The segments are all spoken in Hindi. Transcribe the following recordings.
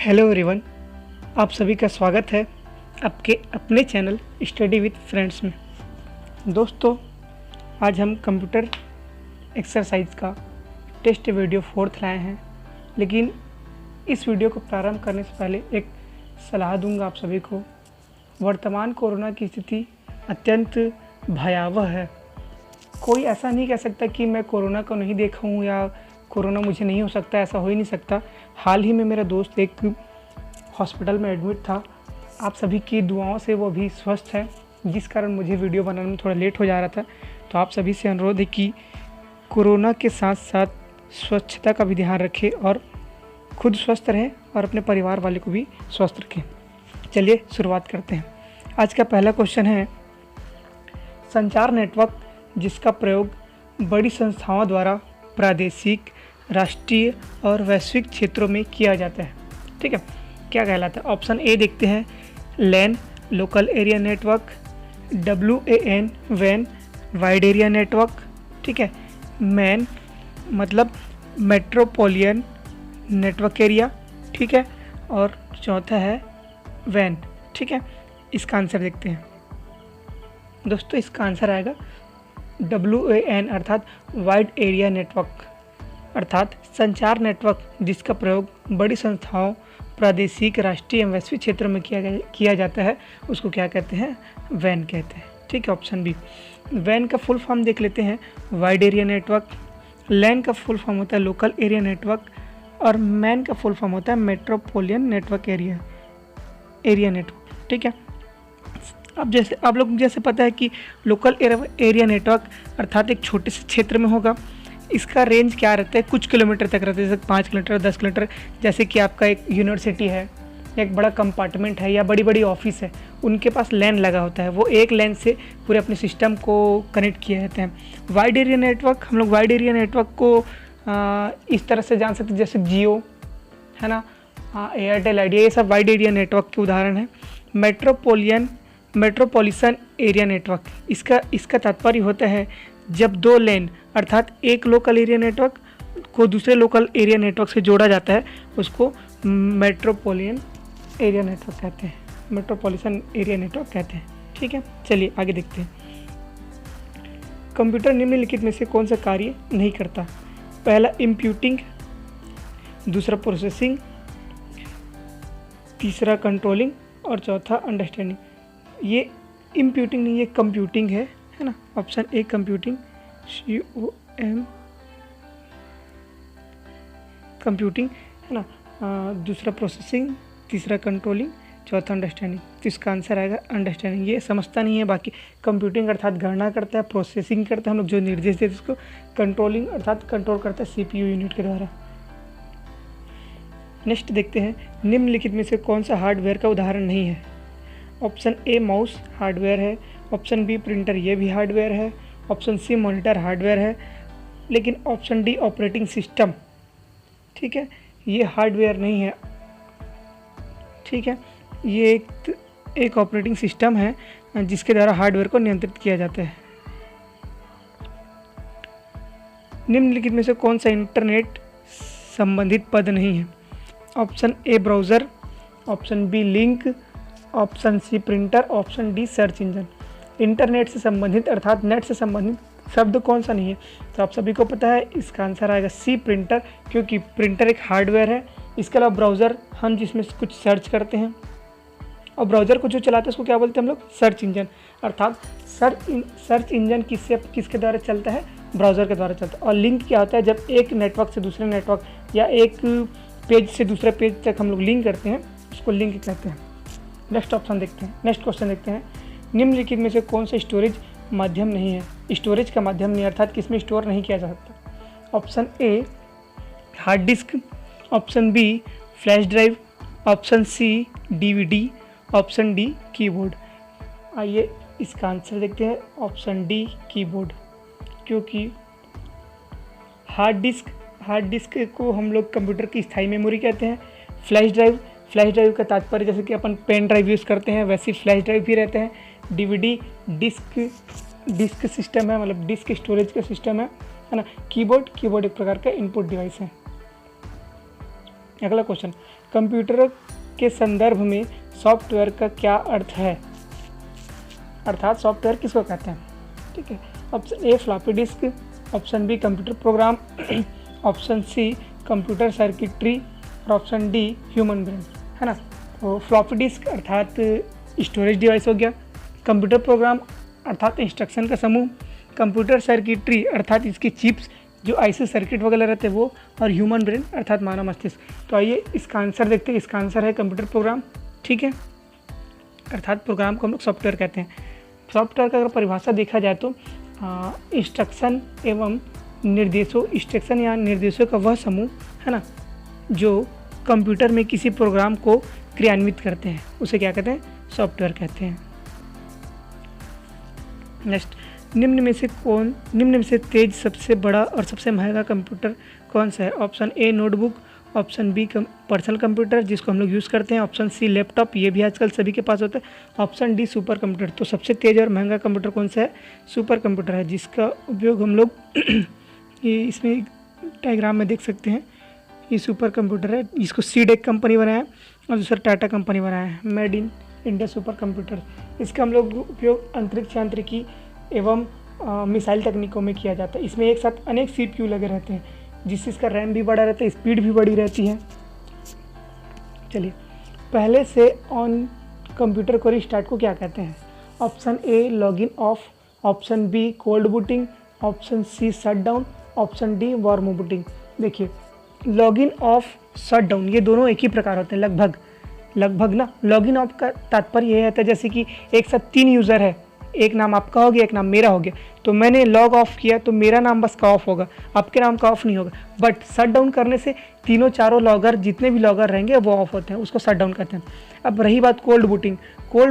हेलो एवरीवन, आप सभी का स्वागत है आपके अपने चैनल स्टडी विद फ्रेंड्स में। दोस्तों, आज हम कंप्यूटर एक्सरसाइज का टेस्ट वीडियो 4 लाए हैं। लेकिन इस वीडियो को प्रारंभ करने से पहले एक सलाह दूंगा आप सभी को। वर्तमान कोरोना की स्थिति अत्यंत भयावह है। कोई ऐसा नहीं कह सकता कि मैं कोरोना को नहीं देखा हूँ या कोरोना मुझे नहीं हो सकता, ऐसा हो ही नहीं सकता। हाल ही में मेरा दोस्त एक हॉस्पिटल में एडमिट था। आप सभी की दुआओं से वो अभी स्वस्थ है, जिस कारण मुझे वीडियो बनाने में थोड़ा लेट हो जा रहा था। तो आप सभी से अनुरोध है कि कोरोना के साथ साथ स्वच्छता का भी ध्यान रखें और खुद स्वस्थ रहें और अपने परिवार वाले को भी स्वस्थ रखें। चलिए शुरुआत करते हैं। आज का पहला क्वेश्चन है, संचार नेटवर्क जिसका प्रयोग बड़ी संस्थाओं द्वारा प्रादेशिक, राष्ट्रीय और वैश्विक क्षेत्रों में किया जाता है, ठीक है, क्या कहलाता है? ऑप्शन ए देखते हैं, LAN local area network, WAN वैन वाइड एरिया नेटवर्क, ठीक है, मैन मतलब मेट्रोपोलियन नेटवर्क एरिया, ठीक है, और चौथा है वैन, ठीक है। इसका आंसर देखते हैं दोस्तों। इसका आंसर आएगा WAN अर्थात वाइड एरिया नेटवर्क, अर्थात संचार नेटवर्क जिसका प्रयोग बड़ी संस्थाओं, प्रादेशिक, राष्ट्रीय एवं वैश्विक क्षेत्रों में किया जाता है, उसको क्या कहते हैं? वैन कहते हैं, ठीक है। Option B. वैन का फुल फॉर्म देख लेते हैं, वाइड एरिया नेटवर्क। लैन का फुल फॉर्म होता है लोकल एरिया नेटवर्क और मैन का फुल फॉर्म होता है मेट्रोपोलियन नेटवर्क एरिया नेटवर्क, ठीक है। अब जैसे आप लोग जैसे पता है कि लोकल एरिया नेटवर्क अर्थात एक छोटे से क्षेत्र में होगा। इसका रेंज क्या रहता है? कुछ किलोमीटर तक रहता है, जैसे 5 किलोमीटर, 10 किलोमीटर। जैसे कि आपका एक यूनिवर्सिटी है, एक बड़ा कंपार्टमेंट है या बड़ी बड़ी ऑफिस है, उनके पास लैन लगा होता है। वो एक लैन से पूरे अपने सिस्टम को कनेक्ट किए रहते हैं। वाइड एरिया नेटवर्क, हम लोग वाइड एरिया नेटवर्क को इस तरह से जान सकते हैं, जैसे जियो है ना, एयरटेल, आइडिया, ये सब वाइड एरिया नेटवर्क के उदाहरण है। मेट्रोपॉलिटन एरिया नेटवर्क, इसका तात्पर्य होता है जब दो लैन अर्थात एक लोकल एरिया नेटवर्क को दूसरे लोकल एरिया नेटवर्क से जोड़ा जाता है, उसको मेट्रोपोलियन एरिया नेटवर्क कहते हैं, मेट्रोपॉलिटन एरिया नेटवर्क कहते हैं, ठीक है। चलिए आगे देखते हैं। कंप्यूटर निम्नलिखित में से कौन सा कार्य नहीं करता? पहला इंप्यूटिंग, दूसरा प्रोसेसिंग, तीसरा कंट्रोलिंग और चौथा अंडरस्टैंडिंग। ये इंप्यूटिंग नहीं, ये कंप्यूटिंग है ना। Option A computing, COM computing है ना। दूसरा प्रोसेसिंग, तीसरा कंट्रोलिंग, चौथा अंडरस्टैंडिंग। तो इसका आंसर आएगा अंडरस्टैंडिंग। ये समझता नहीं है, बाकी कंप्यूटिंग अर्थात गणना करता है, प्रोसेसिंग करता है, हम लोग जो निर्देश देते हैं उसको। कंट्रोलिंग अर्थात कंट्रोल करता है CPU यूनिट के द्वारा। नेक्स्ट देखते हैं, निम्नलिखित में से कौन सा हार्डवेयर का उदाहरण नहीं है? ऑप्शन ए माउस हार्डवेयर है, ऑप्शन बी प्रिंटर, ये भी हार्डवेयर है, ऑप्शन सी मॉनिटर हार्डवेयर है, लेकिन ऑप्शन डी ऑपरेटिंग सिस्टम, ठीक है, ये हार्डवेयर नहीं है, ठीक है। ये एक ऑपरेटिंग सिस्टम है जिसके द्वारा हार्डवेयर को नियंत्रित किया जाता है। निम्नलिखित में से कौन सा इंटरनेट संबंधित पद नहीं है? Option A browser, option B link, option C printer, option D search engine. Internet से संबंधित अर्थात नेट से संबंधित शब्द कौन सा नहीं है? तो आप सभी को पता है, इसका आंसर आएगा सी प्रिंटर, क्योंकि प्रिंटर एक हार्डवेयर है। इसके अलावा ब्राउज़र हम जिसमें कुछ सर्च करते हैं, और ब्राउज़र को जो चलाते हैं उसको क्या बोलते हैं हम लोग? Search engine. अर्थात सर्च इंजन किसके द्वारा चलता है? ब्राउज़र के द्वारा चलता है। और लिंक क्या होता है? जब एक नेटवर्क से दूसरे नेटवर्क या एक पेज से दूसरे पेज तक हम लोग लिंक करते हैं, उसको लिंक कहते हैं। नेक्स्ट क्वेश्चन देखते हैं, निम्नलिखित में से कौन सा स्टोरेज माध्यम नहीं है? स्टोरेज का माध्यम नहीं अर्थात किसमें स्टोर नहीं किया जा सकता? Option A hard disk, option B flash drive, option C DVD, option D keyboard. आइए इसका आंसर देखते हैं, ऑप्शन डी कीबोर्ड, क्योंकि हार्ड डिस्क को हम लोग कंप्यूटर की स्थायी मेमोरी कहते हैं। फ्लैश ड्राइव का तात्पर्य जैसे कि अपन पेन ड्राइव यूज़ करते हैं, वैसे फ्लैश ड्राइव भी रहते हैं। DVD डिस्क सिस्टम है, मतलब डिस्क स्टोरेज का सिस्टम है ना। कीबोर्ड एक प्रकार का इनपुट डिवाइस है। अगला क्वेश्चन, कंप्यूटर के संदर्भ में सॉफ्टवेयर का क्या अर्थ है, अर्थात सॉफ्टवेयर किसको कहते हैं। ठीक है, option A floppy disk, option B computer program, option C computer circuitry और ऑप्शन डी ह्यूमन ब्रेन, है ना। तो फ्लॉपी डिस्क अर्थात स्टोरेज डिवाइस हो गया, कंप्यूटर प्रोग्राम अर्थात इंस्ट्रक्शन का समूह, कंप्यूटर सर्किटरी अर्थात इसकी चिप्स जो आईसी सर्किट वगैरह रहते हैं वो, और ह्यूमन ब्रेन अर्थात मानव मस्तिष्क। तो आइए इसका आंसर देखते हैं। इसका आंसर है कंप्यूटर प्रोग्राम। ठीक है, अर्थात प्रोग्राम को हम लोग सॉफ्टवेयर कहते हैं। सॉफ्टवेयर का अगर परिभाषा देखा जाए तो इंस्ट्रक्शन एवं निर्देशों, इंस्ट्रक्शन या निर्देशों का वह समूह, है ना, जो कंप्यूटर में किसी प्रोग्राम को क्रियान्वित करते हैं, उसे क्या कहते हैं, सॉफ्टवेयर कहते हैं। नेक्स्ट, निम्न में से तेज सबसे बड़ा और सबसे महंगा कंप्यूटर कौन सा है। Option A notebook, option B personal computer जिसको हम लोग यूज़ करते हैं, ऑप्शन सी लैपटॉप, ये भी आजकल सभी के पास होता है, ऑप्शन डी सुपर कंप्यूटर। तो सबसे तेज और महंगा कंप्यूटर कौन सा है, सुपर कंप्यूटर है, जिसका उपयोग हम लोग ये इसमें डायग्राम में देख सकते हैं। ये सुपर कंप्यूटर है, जिसको सीडेक कंपनी बनाया है और दूसरा टाटा कंपनी बनाया है, made in India super computer. इसका हम लोग उपयोग अंतरिक्ष यांत्रिकी एवं मिसाइल तकनीकों में किया जाता है। इसमें एक साथ अनेक CPU लगे रहते हैं, जिससे इसका रैम भी बड़ा रहता है, स्पीड भी बड़ी रहती है। चलिए, पहले से ऑन कंप्यूटर को रिस्टार्ट को क्या कहते हैं। Option A login off, option B cold booting, option C shut down, option D warm booting. देखिए, लॉगिन ऑफ, शट डाउन, ये दोनों एक ही प्रकार होते हैं लगभग ना। लॉगिन ऑफ का तात्पर्य यह रहता है जैसे कि एक साथ 3 यूज़र है, एक नाम आपका हो गया, एक नाम मेरा हो गया, तो मैंने लॉग ऑफ किया तो मेरा नाम बस का ऑफ होगा, आपके नाम का ऑफ नहीं होगा। बट शट डाउन करने से तीनों चारों लॉगर, जितने भी लॉगर रहेंगे वो ऑफ होते हैं, उसको शट डाउन कहते हैं। अब रही बात कोल्ड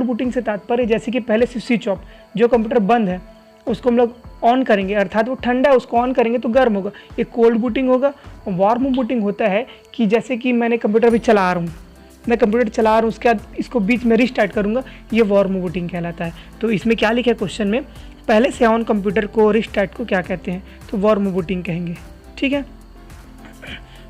बूटिंग से तात्पर्य जैसे कि पहले से स्विच ऑफ, जो कंप्यूटर बंद है उसको हम लोग ऑन करेंगे, अर्थात वो ठंडा है उसको ऑन करेंगे तो गर्म होगा, ये कोल्ड बूटिंग होगा। वार्म बूटिंग होता है कि जैसे कि मैंने कंप्यूटर भी चला रहा हूँ, उसके बाद इसको बीच में रिस्टार्ट करूँगा, ये वार्म बूटिंग कहलाता है। तो इसमें क्या लिखा है क्वेश्चन में, पहले से ऑन कंप्यूटर को रिस्टार्ट को क्या कहते हैं, तो वार्म बूटिंग कहेंगे। ठीक है,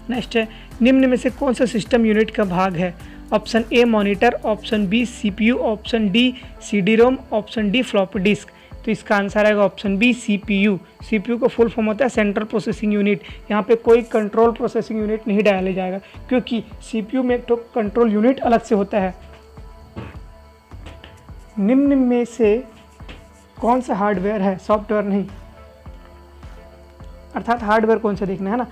नेक्स्ट है, निम्न में से कौन सा सिस्टम यूनिट का भाग है। Option A monitor, option B CPU, option D CD-ROM, option D floppy disk. तो इसका आंसर आएगा ऑप्शन बी CPU का फुल फॉर्म होता है सेंट्रल प्रोसेसिंग यूनिट। यहाँ पे कोई कंट्रोल प्रोसेसिंग यूनिट नहीं डाला जाएगा, क्योंकि CPU में एक तो कंट्रोल यूनिट अलग से होता है। निम्न में से कौन सा हार्डवेयर है, सॉफ्टवेयर नहीं, अर्थात हार्डवेयर कौन सा देखना है ना।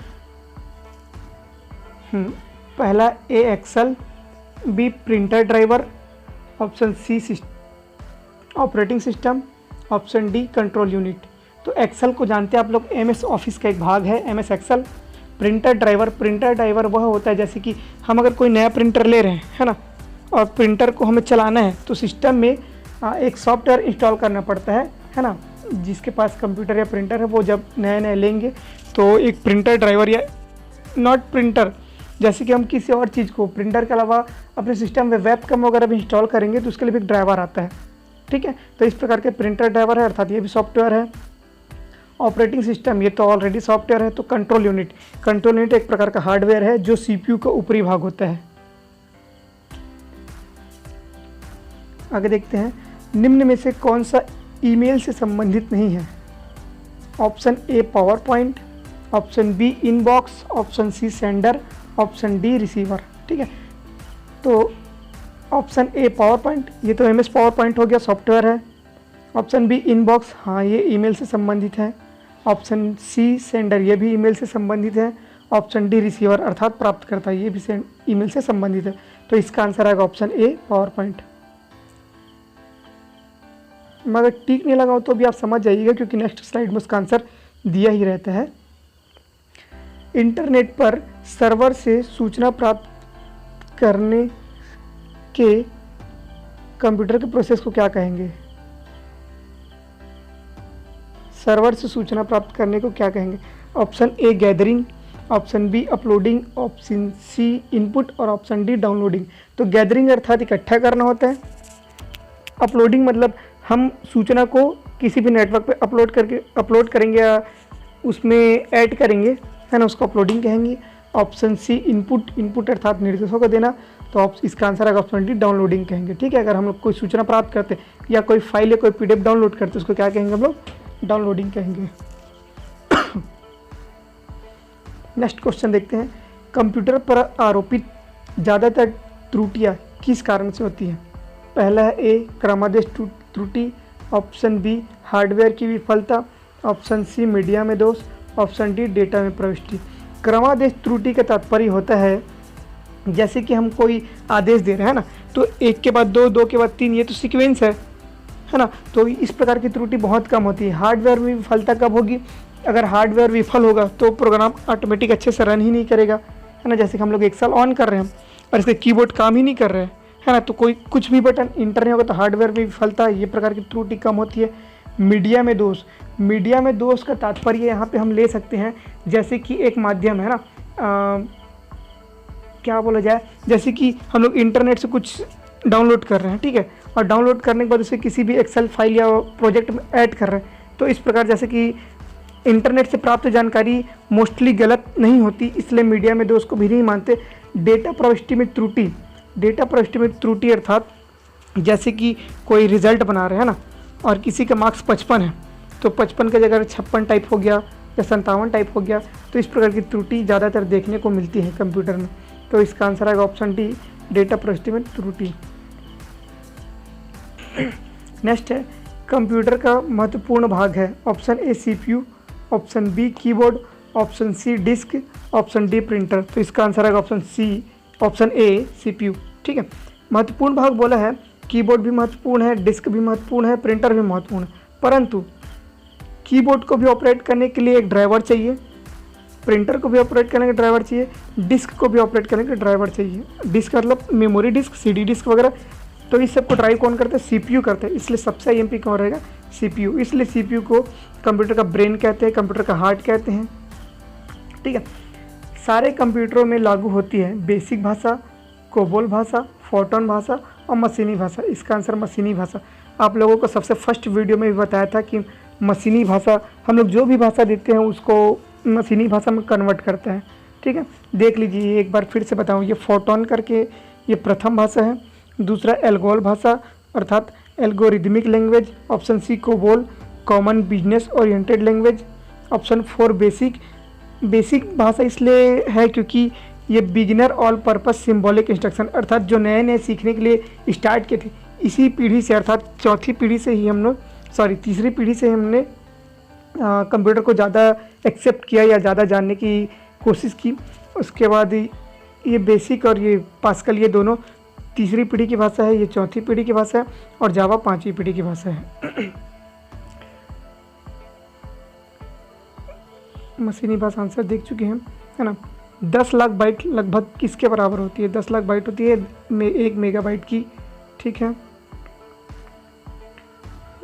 पहला A Excel, B printer driver, option C operating system, option D control unit. तो एक्सेल को जानते हैं आप लोग, MS ऑफिस का एक भाग है MS एक्सेल। प्रिंटर ड्राइवर वह होता है जैसे कि हम अगर कोई नया प्रिंटर ले रहे हैं, है ना, और प्रिंटर को हमें चलाना है तो सिस्टम में एक सॉफ्टवेयर इंस्टॉल करना पड़ता है ना। जिसके पास कंप्यूटर या प्रिंटर है वो जब नए लेंगे तो एक प्रिंटर ड्राइवर या नॉट प्रिंटर, जैसे कि हम किसी और चीज़ को प्रिंटर के अलावा अपने सिस्टम में वेबकैम वगैरह भी इंस्टॉल करेंगे तो उसके लिए भी एक ड्राइवर आता है। ठीक है, तो इस प्रकार के प्रिंटर ड्राइवर है, अर्थात ये भी सॉफ्टवेयर है। ऑपरेटिंग सिस्टम, ये तो ऑलरेडी सॉफ्टवेयर है। तो कंट्रोल यूनिट एक प्रकार का हार्डवेयर है जो CPU का ऊपरी भाग होता है। आगे देखते हैं, निम्न में से कौन सा ईमेल से संबंधित नहीं है। Option A power point, option B inbox, option C sender, option D receiver. ठीक है, तो ऑप्शन ए पावर पॉइंट, ये तो MS पावर पॉइंट हो गया, सॉफ्टवेयर है। ऑप्शन बी इनबॉक्स, हाँ ये ईमेल से संबंधित है। ऑप्शन सी सेंडर, ये भी ईमेल से संबंधित है। ऑप्शन डी रिसीवर अर्थात प्राप्तकर्ता, ये भी ईमेल से संबंधित है। तो इसका आंसर आएगा ऑप्शन ए पावर पॉइंट। मगर टिक नहीं लगाओ तो भी आप समझ जाइएगा, क्योंकि नेक्स्ट स्लाइड में उसका आंसर दिया ही रहता है। इंटरनेट पर सर्वर से सूचना प्राप्त करने के कंप्यूटर के प्रोसेस को क्या कहेंगे। सर्वर से सूचना प्राप्त करने को क्या कहेंगे। Option A gathering, option B uploading, option C input और ऑप्शन डी डाउनलोडिंग। तो गैदरिंग अर्थात इकट्ठा करना होता है। अपलोडिंग मतलब हम सूचना को किसी भी नेटवर्क पे अपलोड करेंगे या उसमें ऐड करेंगे, है ना, उसको अपलोडिंग कहेंगे। ऑप्शन सी इनपुट अर्थात निर्देशों को देना, तो इसका आंसर आएगा ऑप्शन डी डाउनलोडिंग कहेंगे। ठीक है, अगर हम लोग कोई सूचना प्राप्त करते या कोई फाइल या कोई पीडीएफ डाउनलोड करते उसको क्या कहेंगे हम लोग? डाउनलोडिंग कहेंगे। नेक्स्ट क्वेश्चन देखते हैं, कंप्यूटर पर आरोपित ज़्यादातर त्रुटियां किस कारण से होती हैं? पहला है ए क्रमादेश त्रुटि, ऑप्शन बी हार्डवेयर की विफलता, ऑप्शन सी मीडिया में दोष, ऑप्शन डी डेटा में प्रविष्टि। क्रमादेश त्रुटि का तात्पर्य होता है जैसे कि हम कोई आदेश दे रहे हैं ना, तो एक के बाद दो, दो के बाद तीन, ये तो सीक्वेंस है ना, तो इस प्रकार की त्रुटि बहुत कम होती है। हार्डवेयर में विफलता कब होगी? अगर हार्डवेयर विफल होगा तो प्रोग्राम ऑटोमेटिक अच्छे से रन ही नहीं करेगा, है ना। जैसे कि हम लोग एक्सेल ऑन कर रहे हैं और इसके कीबोर्ड काम ही नहीं कर रहे हैं, है ना, तो कोई कुछ भी बटन इंटर नहीं होगा, तो हार्डवेयर में विफलता, ये प्रकार की त्रुटि कम होती है। मीडिया में दोष, मीडिया में दोष का तात्पर्य यहाँ पे हम ले सकते हैं जैसे कि एक माध्यम है ना, क्या बोला जाए, जैसे कि हम लोग इंटरनेट से कुछ डाउनलोड कर रहे हैं, ठीक है, और डाउनलोड करने के बाद उसे किसी भी एक्सेल फाइल या प्रोजेक्ट में ऐड कर रहे हैं, तो इस प्रकार जैसे कि इंटरनेट से प्राप्त जानकारी मोस्टली गलत नहीं होती, इसलिए मीडिया में दोष को भी नहीं मानते। डेटा प्रविष्टि में त्रुटि, डेटा प्रविष्टि में त्रुटि अर्थात जैसे कि कोई रिजल्ट बना रहे हैं ना और किसी का मार्क्स 55 है, तो 55 की जगह 56 टाइप हो गया या 57 टाइप हो गया, तो इस प्रकार की त्रुटि ज़्यादातर देखने को मिलती है कंप्यूटर में, तो इसका आंसर आएगा ऑप्शन डी डेटा प्रविष्टि में त्रुटि। नेक्स्ट है, कंप्यूटर का महत्वपूर्ण भाग है, option A CPU, option B keyboard, option C disk, option D printer, तो इसका आंसर आएगा ऑप्शन ए सीपीयू। ठीक है, महत्वपूर्ण भाग बोला है, कीबोर्ड भी महत्वपूर्ण है, डिस्क भी महत्वपूर्ण है, प्रिंटर भी महत्वपूर्ण है, परंतु कीबोर्ड को भी ऑपरेट करने के लिए एक ड्राइवर चाहिए, प्रिंटर को भी ऑपरेट करने का ड्राइवर चाहिए, डिस्क को भी ऑपरेट करने का ड्राइवर चाहिए। डिस्क मतलब मेमोरी डिस्क, सीडी डिस्क वगैरह, तो इस सबको ड्राइव कौन करते हैं? सीपीयू करते हैं, इसलिए सबसे आईएमपी कौन रहेगा? सीपीयू। इसलिए सीपीयू को कंप्यूटर का ब्रेन कहते हैं, कंप्यूटर का हार्ट कहते हैं। ठीक है, सारे कंप्यूटरों में लागू होती है बेसिक भाषा, कोबोल भाषा, फोटोन भाषा और मशीनी भाषा। इसका आंसर मशीनी भाषा। आप लोगों को सबसे फर्स्ट वीडियो में भी बताया था कि मशीनी भाषा, हम लोग जो भी भाषा देते हैं उसको मशीनी भाषा में कन्वर्ट करते हैं। ठीक है, देख लीजिए, एक बार फिर से बताऊँ, ये फोटोन करके ये प्रथम भाषा है, दूसरा एल्गोल भाषा अर्थात algorithmic language, option C COBOL common business oriented language, option 4 BASIC भाषा इसलिए है क्योंकि ये beginner all purpose symbolic instruction अर्थात जो नए नए सीखने के लिए स्टार्ट किए थे इसी पीढ़ी से अर्थात तीसरी पीढ़ी से ही हमने कंप्यूटर को ज़्यादा एक्सेप्ट किया या ज़्यादा जानने की कोशिश की। उसके बाद ये बेसिक और ये पास्कल ये दोनों तीसरी पीढ़ी की भाषा है, ये चौथी पीढ़ी की भाषा है और जावा 5वीं पीढ़ी की भाषा है। मशीनी भाषा आंसर देख चुके हैं, है ना। 10 लाख बाइट लगभग किसके बराबर होती है? 10 लाख बाइट होती है 1 मेगाबाइट की। ठीक है,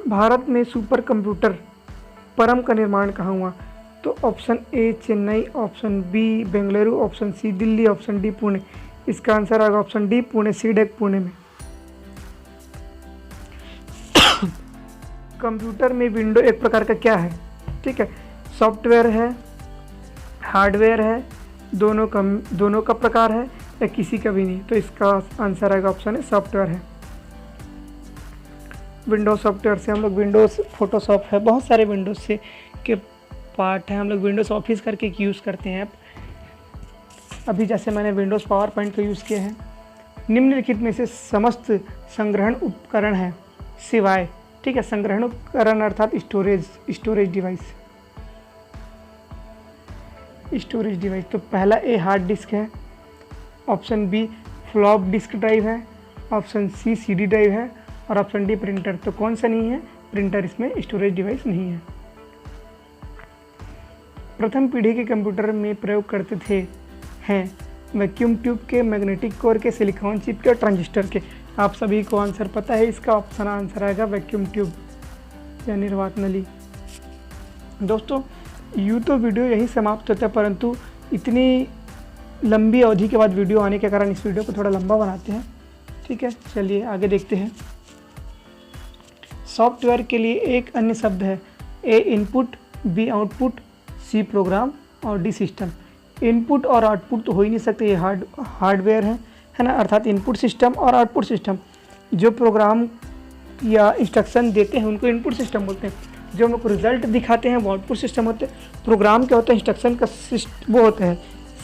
भारत में सुपर कंप्यूटर परम का निर्माण कहाँ हुआ? तो option A Chennai, option B Bengaluru, option C Delhi, option D Pune. इसका आंसर आएगा ऑप्शन डी पुणे, सीडेक पुणे में। कंप्यूटर में विंडो एक प्रकार का क्या है? ठीक है, सॉफ्टवेयर है, हार्डवेयर है, दोनों का प्रकार है या किसी का भी नहीं, तो इसका आंसर आएगा ऑप्शन है सॉफ्टवेयर है। विंडोज सॉफ्टवेयर से हम लोग विंडोज़ फोटोशॉप है, बहुत सारे विंडोज़ से के पार्ट हैं, हम लोग विंडोज़ ऑफिस करके यूज़ करते हैं। अभी जैसे मैंने विंडोज़ पावर पॉइंट का यूज़ किया है। निम्नलिखित में से समस्त संग्रहण उपकरण है सिवाय, ठीक है, संग्रहण उपकरण अर्थात स्टोरेज डिवाइस। तो पहला ए हार्ड डिस्क है, option B flop disk drive है, ऑप्शन सी सीडी ड्राइव है और ऑप्शन डी प्रिंटर। तो कौन सा नहीं है? प्रिंटर इसमें स्टोरेज डिवाइस नहीं है। प्रथम पीढ़ी के कंप्यूटर में प्रयोग करते हैं वैक्यूम ट्यूब के, मैग्नेटिक कोर के, सिलिकॉन चिप के और ट्रांजिस्टर के। आप सभी को आंसर पता है, इसका ऑप्शन आंसर आएगा वैक्यूम ट्यूब या निर्वात नली। दोस्तों, यूँ तो वीडियो यही समाप्त होता है, परंतु इतनी लंबी अवधि के बाद वीडियो आने के कारण इस वीडियो को थोड़ा लंबा बनाते हैं। ठीक है, चलिए आगे देखते हैं। सॉफ्टवेयर के लिए एक अन्य शब्द है, A input, B output, C program और डी सिस्टम। इनपुट और आउटपुट तो हो ही नहीं सकते, ये हार्डवेयर है ना, अर्थात इनपुट सिस्टम और आउटपुट सिस्टम। जो प्रोग्राम या इंस्ट्रक्शन देते हैं उनको इनपुट सिस्टम बोलते हैं, जो हमको रिजल्ट दिखाते हैं वो आउटपुट सिस्टम होते हैं। प्रोग्राम क्या होता है, इंस्ट्रक्शन का वो होता है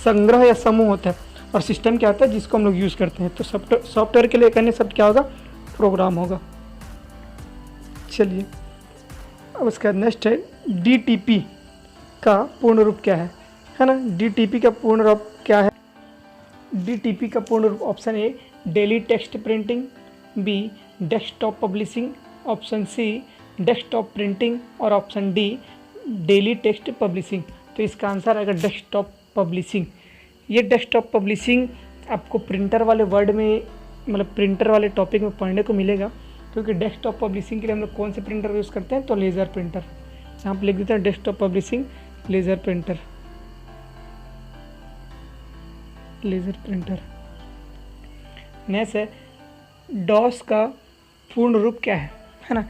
संग्रह या समूह होता है, और सिस्टम क्या होता है जिसको हम लोग यूज़ करते हैं। तो सॉफ्टवेयर के लिए कहने शब्द क्या होगा, प्रोग्राम होगा। चलिए अब उसका नेक्स्ट है DTP का पूर्ण रूप क्या है ना। DTP का पूर्ण रूप क्या है, DTP का पूर्ण रूप option A daily text printing, B desktop publishing, option C desktop printing और option D daily text publishing. तो इसका आंसर आएगा डेस्कटॉप पब्लिशिंग। ये डेस्कटॉप पब्लिशिंग आपको प्रिंटर वाले वर्ड में, मतलब प्रिंटर वाले टॉपिक में पढ़ने को मिलेगा, क्योंकि डेस्कटॉप पब्लिशिंग के लिए हम लोग कौन से प्रिंटर यूज़ करते हैं, तो लेज़र प्रिंटर। यहाँ पर लिख देते हैं desktop publishing laser printer, laser printer. Next है डॉस का पूर्ण रूप क्या है ना।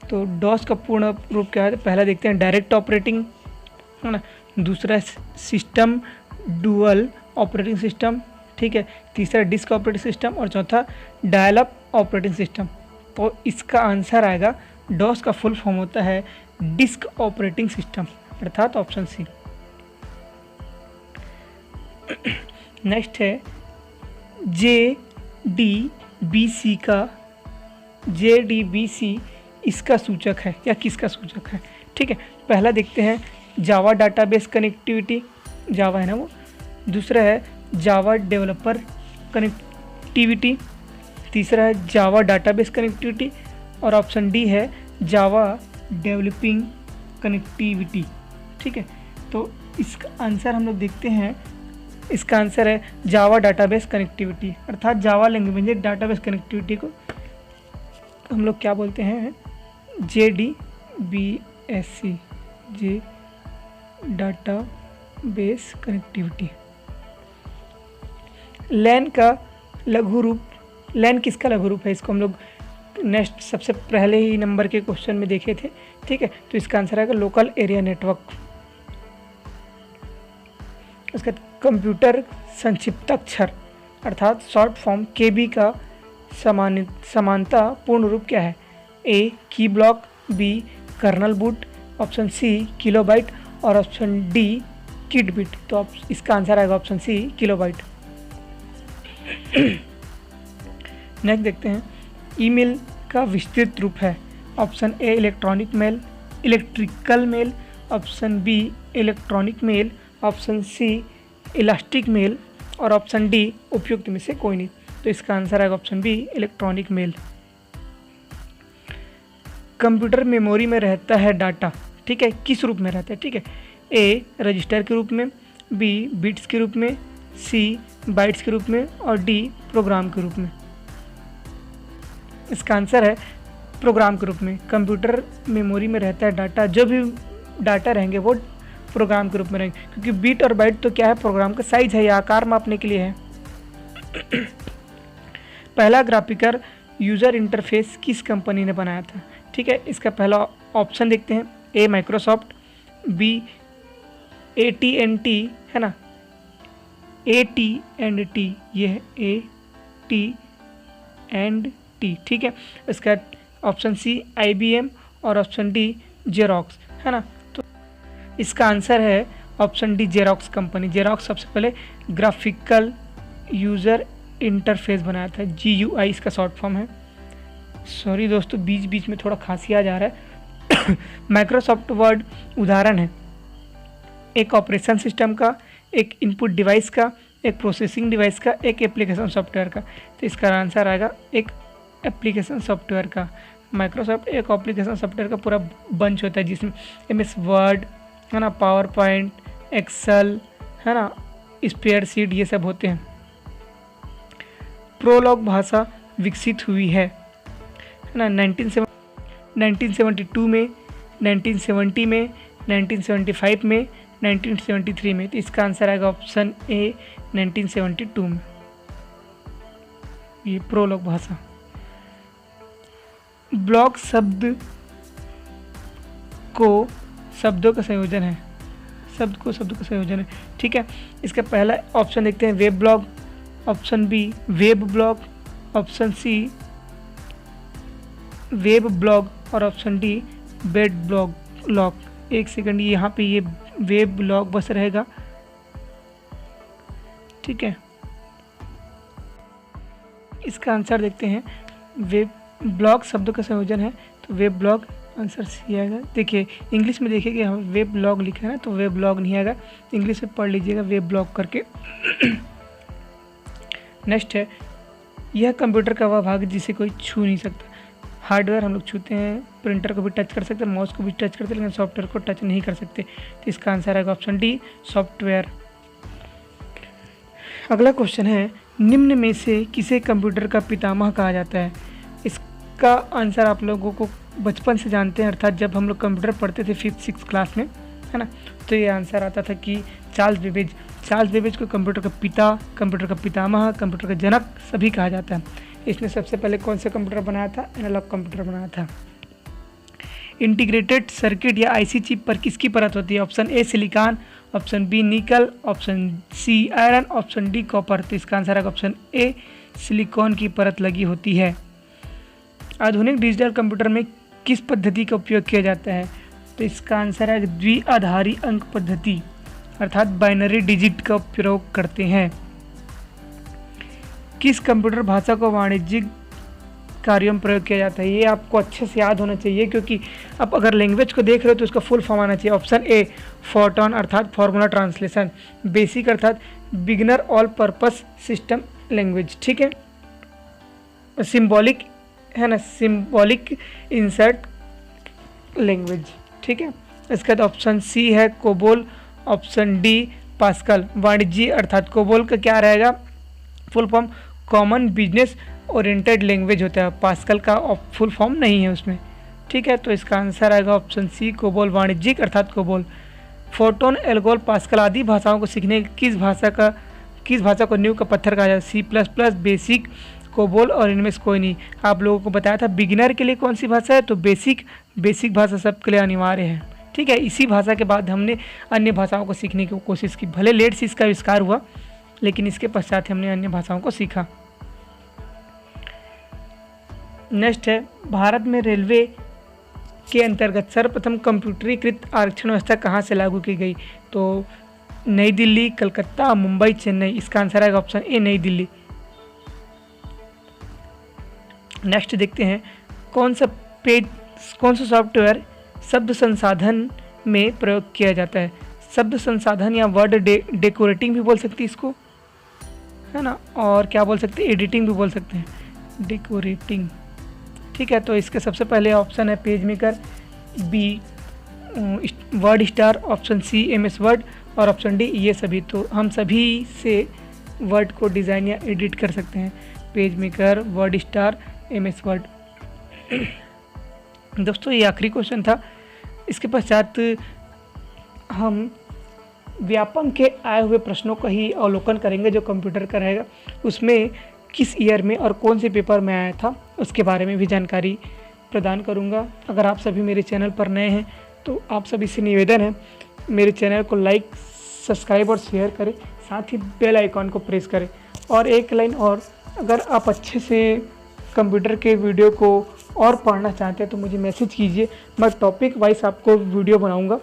तो डॉस का पूर्ण रूप क्या है, तो पहला देखते हैं डायरेक्ट ऑपरेटिंग, है ना। दूसरा सिस्टम डुअल ऑपरेटिंग सिस्टम, ठीक है। तीसरा डिस्क ऑपरेटिंग सिस्टम और चौथा डायल अप ऑपरेटिंग सिस्टम। तो इसका आंसर आएगा, डॉस का फुल फॉर्म होता है डिस्क ऑपरेटिंग सिस्टम, अर्थात ऑप्शन सी। नेक्स्ट है JDBC का, JDBC इसका सूचक है या किसका सूचक है, ठीक है। पहला देखते हैं जावा डाटाबेस कनेक्टिविटी, जावा है ना वो। दूसरा है जावा डेवलपर कनेक्टिविटी, तीसरा है जावा डाटाबेस कनेक्टिविटी और ऑप्शन डी है जावा डेवलपिंग कनेक्टिविटी, ठीक है। तो इसका आंसर हम लोग देखते हैं, इसका आंसर है जावा डाटाबेस कनेक्टिविटी, अर्थात जावा लैंग्वेज डाटाबेस कनेक्टिविटी को हम लोग क्या बोलते हैं, JDBSC, जे डाटाबेस कनेक्टिविटी। लैन का लघु रूप, लैन किसका लघु रूप है, इसको हम लोग नेक्स्ट सबसे पहले ही नंबर के क्वेश्चन में देखे थे, ठीक है। तो इसका आंसर आएगा लोकल एरिया नेटवर्क। उसका कंप्यूटर संक्षिप्ताक्षर अर्थात शॉर्ट फॉर्म KB का समानता पूर्ण रूप क्या है, A key block, B kernel boot, option C kilobyte और ऑप्शन D किट बिट। तो इसका आंसर आएगा ऑप्शन C किलोबाइट। नेक्स्ट देखते हैं ईमेल का विस्तृत रूप है, option A electronic mail, electrical mail, option B electronic mail, option C elastic mail और ऑप्शन डी उपयुक्त में से कोई नहीं। तो इसका आंसर आएगा option B electronic mail. Computer memory में रहता है डाटा, ठीक है, किस रूप में रहता है, ठीक है। ए रजिस्टर के रूप में, बी बिट्स के रूप में, सी बाइट्स के रूप में और डी प्रोग्राम के रूप में। इसका आंसर है प्रोग्राम के रूप में। कंप्यूटर मेमोरी में रहता है डाटा, जो भी डाटा रहेंगे वो प्रोग्राम के रूप में रहेंगे, क्योंकि बीट और बाइट तो क्या है, प्रोग्राम का साइज है या आकार मापने के लिए है। पहला ग्राफिकल यूज़र इंटरफेस किस कंपनी ने बनाया था, ठीक है। इसका पहला ऑप्शन देखते हैं, ए माइक्रोसॉफ्ट, बी AT&T है ना, AT&T, ये है AT&T, ठीक है। इसका ऑप्शन सी IBM और ऑप्शन डी जेरोक्स है ना। तो इसका आंसर है option D xerox company. Xerox सबसे पहले ग्राफिकल यूज़र इंटरफेस बनाया था, GUI इसका शॉर्ट फॉर्म है। सॉरी दोस्तों, बीच बीच में थोड़ा खांसी आ जा रहा है। माइक्रोसॉफ्ट वर्ड उदाहरण है एक ऑपरेशन सिस्टम का, एक इनपुट डिवाइस का, एक प्रोसेसिंग डिवाइस का, एक एप्लीकेशन सॉफ्टवेयर का। तो इसका आंसर आएगा एक एप्लीकेशन सॉफ्टवेयर का। माइक्रोसॉफ्ट एक एप्लीकेशन सॉफ्टवेयर का पूरा बंच होता है, जिसमें MS वर्ड है ना, पावर पॉइंट, एक्सेल है ना, स्प्रेडशीट, ये सब होते हैं। प्रोलॉग भाषा विकसित हुई है ना 1972 में, 1970 में, 1975 में, 1973 में। तो इसका आंसर आएगा ऑप्शन ए 1972 में, ये प्रोलॉग भाषा। ब्लॉक शब्दों का संयोजन है, शब्द का संयोजन है। ठीक है, इसका पहला ऑप्शन देखते हैं web blog, option B web blog, option C web blog और ऑप्शन डी बेड ब्लॉग। एक सेकंड, यहाँ पे ये वेब ब्लॉग बस रहेगा। ठीक है, इसका आंसर देखते हैं। वेब ब्लॉग शब्दों का संयोजन है, तो वेब ब्लॉग आंसर सी आएगा। देखिए इंग्लिश में देखिए कि हम वेब ब्लॉग लिखा है ना, तो वेब ब्लॉग नहीं आएगा, इंग्लिश में पढ़ लीजिएगा वेब ब्लॉग करके। नेक्स्ट है, यह कंप्यूटर का वह भाग जिसे कोई छू नहीं सकता। हार्डवेयर हम लोग छूते हैं, प्रिंटर को भी टच कर सकते हैं, माउस को भी टच करते हैं, लेकिन सॉफ्टवेयर को टच नहीं कर सकते। तो इसका आंसर आएगा ऑप्शन डी सॉफ्टवेयर। अगला क्वेश्चन है, निम्न में से किसे कंप्यूटर का पितामह कहा जाता है। इसका आंसर आप लोगों को बचपन से जानते हैं, अर्थात जब हम लोग कंप्यूटर पढ़ते थे 5th-6th क्लास में, है ना, तो ये आंसर आता था कि चार्ल्स बेबेज को कंप्यूटर का पिता, कंप्यूटर का पितामह, कंप्यूटर का जनक सभी कहा जाता है। इसने सबसे पहले कौन सा कंप्यूटर बनाया था, एनालॉग कंप्यूटर बनाया था। इंटीग्रेटेड सर्किट या आईसी चिप पर किसकी परत होती है। Option A silicon, option B nickel, option C iron, option D copper. तो इसका आंसर है ऑप्शन ए सिलिकॉन की परत लगी होती है। आधुनिक डिजिटल कंप्यूटर में किस पद्धति का उपयोग किया जाता है। तो इसका आंसर है द्विआधारी अंक पद्धति, अर्थात बाइनरी डिजिट का उपयोग करते हैं। किस कंप्यूटर भाषा को वाणिज्यिक कार्यों में प्रयोग किया जाता है। ये आपको अच्छे से याद होना चाहिए, क्योंकि आप अगर लैंग्वेज को देख रहे हो तो उसका फुल फॉर्म आना चाहिए। ऑप्शन ए फोर्टॉन अर्थात फॉर्मूला ट्रांसलेशन, बेसिक अर्थात beginner all purpose system language. ठीक है, सिंबॉलिक है ना, सिंबॉलिक इंसर्ट लैंग्वेज। ठीक है, इसके बाद ऑप्शन सी है कोबोल, ऑप्शन डी पास्कल। वाणिज्य अर्थात कोबोल का क्या रहेगा full form, common business oriented language होता है, पास्कल का फुल फॉर्म नहीं है उसमें। ठीक है, तो इसका आंसर आएगा ऑप्शन सी कोबोल, वाणिज्यिक अर्थात कोबोल। फोर्टोन, एल्गोल, पास्कल आदि भाषाओं को सीखने किस भाषा को नींव का पत्थर कहा जाता है। C++, बेसिक, कोबोल और इनमें से कोई नहीं। आप लोगों को बताया था बिगिनर के लिए कौन सी भाषा है, तो बेसिक भाषा सबके लिए अनिवार्य है। ठीक है, इसी भाषा के बाद हमने अन्य भाषाओं को सीखने की कोशिश की, भले लेट से इसका आविष्कार हुआ, लेकिन इसके पश्चात हमने अन्य भाषाओं को सीखा। नेक्स्ट है, भारत में रेलवे के अंतर्गत सर्वप्रथम कंप्यूटरीकृत आरक्षण व्यवस्था कहाँ से लागू की गई। तो नई दिल्ली, कलकत्ता, मुंबई, चेन्नई। इसका आंसर आएगा ऑप्शन ए नई दिल्ली। नेक्स्ट देखते हैं, कौन सा सॉफ्टवेयर शब्द संसाधन में प्रयोग किया जाता है। शब्द संसाधन या वर्ड डेकोरेटिंग भी बोल सकते हैं इसको, है ना, और क्या बोल सकते हैं, एडिटिंग भी बोल सकते हैं, डेकोरेटिंग। ठीक है, तो इसके सबसे पहले ऑप्शन है page maker, B word star, option C MS word और ऑप्शन डी ये सभी। तो हम सभी से वर्ड को डिज़ाइन या एडिट कर सकते हैं, page maker, word star, MS word. दोस्तों ये आखिरी क्वेश्चन था। इसके पश्चात हम व्यापम के आए हुए प्रश्नों का ही अवलोकन करेंगे जो कंप्यूटर का रहेगा, उसमें किस ईयर में और कौन से पेपर में आया था उसके बारे में भी जानकारी प्रदान करूंगा। अगर आप सभी मेरे चैनल पर नए हैं तो आप सभी से निवेदन है मेरे चैनल को लाइक, सब्सक्राइब और शेयर करें, साथ ही बेल आइकॉन को प्रेस करें। और एक लाइन और, अगर आप अच्छे से कंप्यूटर के वीडियो को और पढ़ना चाहते हैं तो मुझे मैसेज कीजिए, मैं टॉपिक वाइज आपको वीडियो बनाऊंगा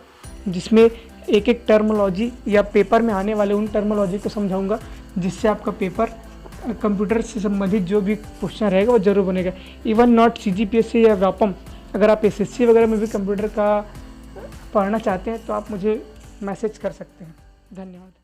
जिसमें एक एक टर्मोलॉजी या पेपर में आने वाले उन टर्मोलॉजी को समझाऊंगा, जिससे आपका पेपर कंप्यूटर से संबंधित जो भी क्वेश्चन रहेगा वो जरूर बनेगा। इवन नॉट CGPSC या व्यापम, अगर आप SSC वगैरह में भी कंप्यूटर का पढ़ना चाहते हैं तो आप मुझे मैसेज कर सकते हैं। धन्यवाद।